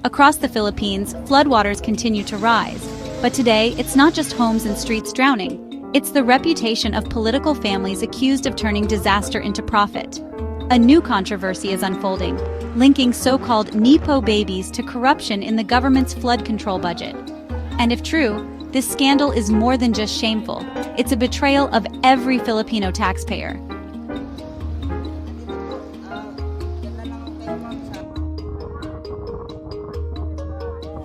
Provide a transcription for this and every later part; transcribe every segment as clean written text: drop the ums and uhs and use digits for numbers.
Across the Philippines, floodwaters continue to rise. But today, it's not just homes and streets drowning. It's the reputation of political families accused of turning disaster into profit. A new controversy is unfolding, linking so-called Nepo Babies to corruption in the government's flood control budget. And if true, this scandal is more than just shameful. It's a betrayal of every Filipino taxpayer.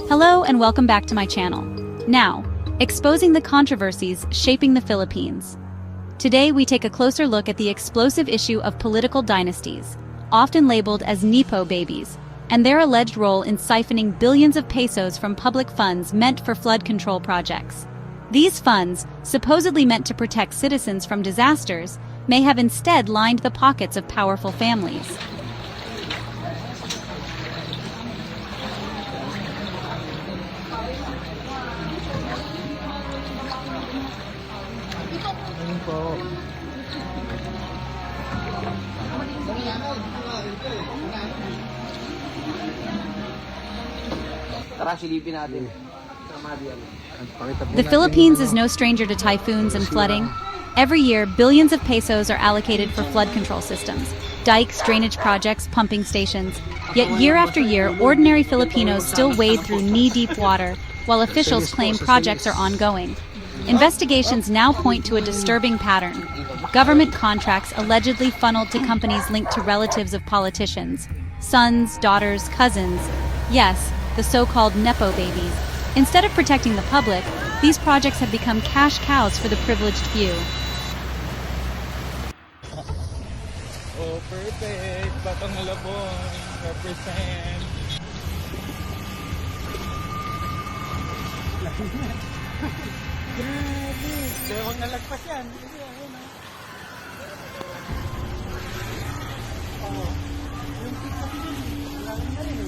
Hello and welcome back to my channel. Now, exposing the controversies shaping the Philippines. Today we take a closer look at the explosive issue of political dynasties, often labeled as Nepo Babies, and their alleged role in siphoning billions of pesos from public funds meant for flood control projects. These funds, supposedly meant to protect citizens from disasters, may have instead lined the pockets of powerful families. The Philippines is no stranger to typhoons and flooding. Every year, billions of pesos are allocated for flood control systems, dikes, drainage projects, pumping stations. Yet year after year, ordinary Filipinos still wade through knee-deep water, while officials claim projects are ongoing. Investigations now point to a disturbing pattern. Government contracts allegedly funneled to companies linked to relatives of politicians, sons, daughters, cousins. Yes, the so-called Nepo Babies. Instead of protecting the public, these projects have become cash cows for the privileged few. Oh, perfect. Batang Malabon, represent. Grabe. Kaya huwag nalagpas yan. Oo. Yung pizza ko din. Alam na rin.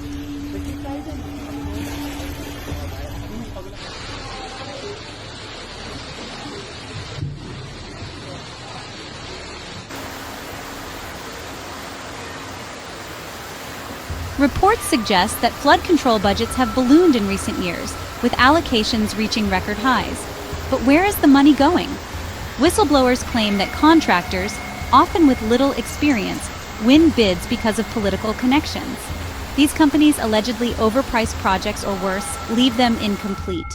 Nagkit tayo din. Reports suggest that flood control budgets have ballooned in recent years, with allocations reaching record highs. But where is the money going? Whistleblowers claim that contractors, often with little experience, win bids because of political connections. These companies allegedly overprice projects or worse, leave them incomplete.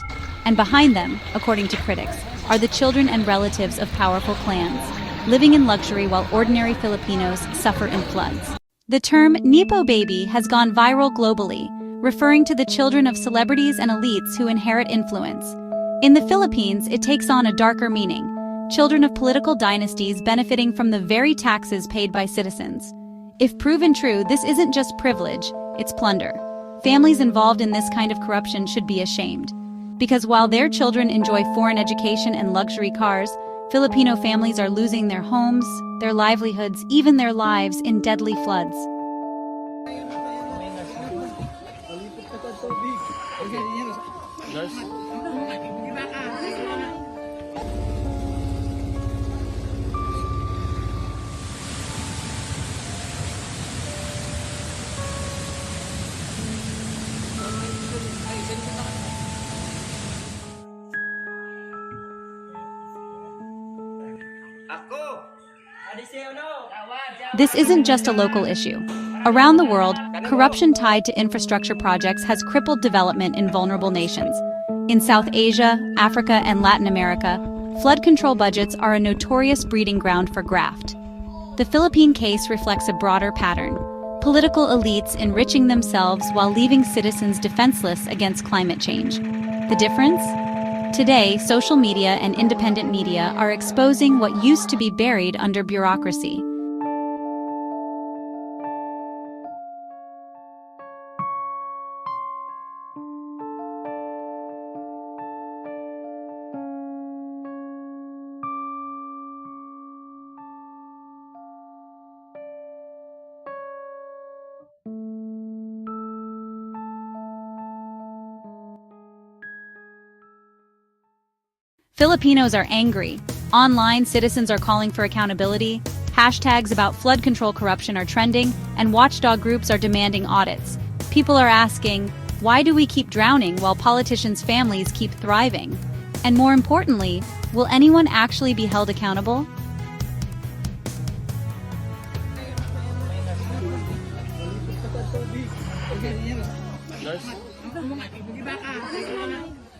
And behind them, according to critics, are the children and relatives of powerful clans, living in luxury while ordinary Filipinos suffer in floods. The term Nepo Baby has gone viral globally, referring to the children of celebrities and elites who inherit influence. In the Philippines, it takes on a darker meaning, children of political dynasties benefiting from the very taxes paid by citizens. If proven true, this isn't just privilege, it's plunder. Families involved in this kind of corruption should be ashamed. Because while their children enjoy foreign education and luxury cars, Filipino families are losing their homes, their livelihoods, even their lives in deadly floods. This isn't just a local issue. Around the world, corruption tied to infrastructure projects has crippled development in vulnerable nations. In South Asia, Africa, and Latin America, flood control budgets are a notorious breeding ground for graft. The Philippine case reflects a broader pattern: political elites enriching themselves while leaving citizens defenseless against climate change. The difference? Today, social media and independent media are exposing what used to be buried under bureaucracy. Filipinos are angry. Online, citizens are calling for accountability. Hashtags about flood control corruption are trending, and watchdog groups are demanding audits. People are asking, Why do we keep drowning while politicians' families keep thriving? And more importantly, will anyone actually be held accountable?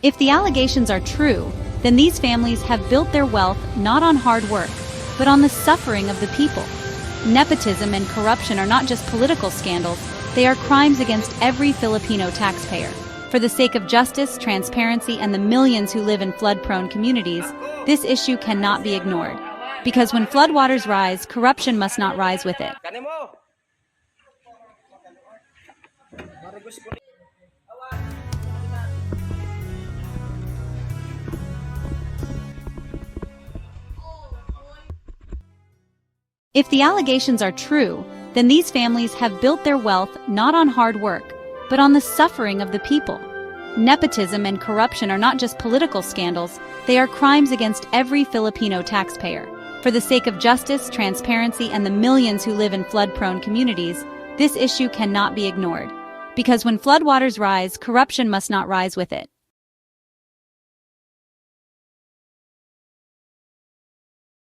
If the allegations are true, then these families have built their wealth not on hard work, but on the suffering of the people. Nepotism and corruption are not just political scandals, they are crimes against every Filipino taxpayer. For the sake of justice, transparency, and the millions who live in flood-prone communities, this issue cannot be ignored. Because when floodwaters rise, corruption must not rise with it. If the allegations are true, then these families have built their wealth not on hard work, but on the suffering of the people. Nepotism and corruption are not just political scandals, they are crimes against every Filipino taxpayer. For the sake of justice, transparency, and the millions who live in flood-prone communities, this issue cannot be ignored. Because when floodwaters rise, corruption must not rise with it.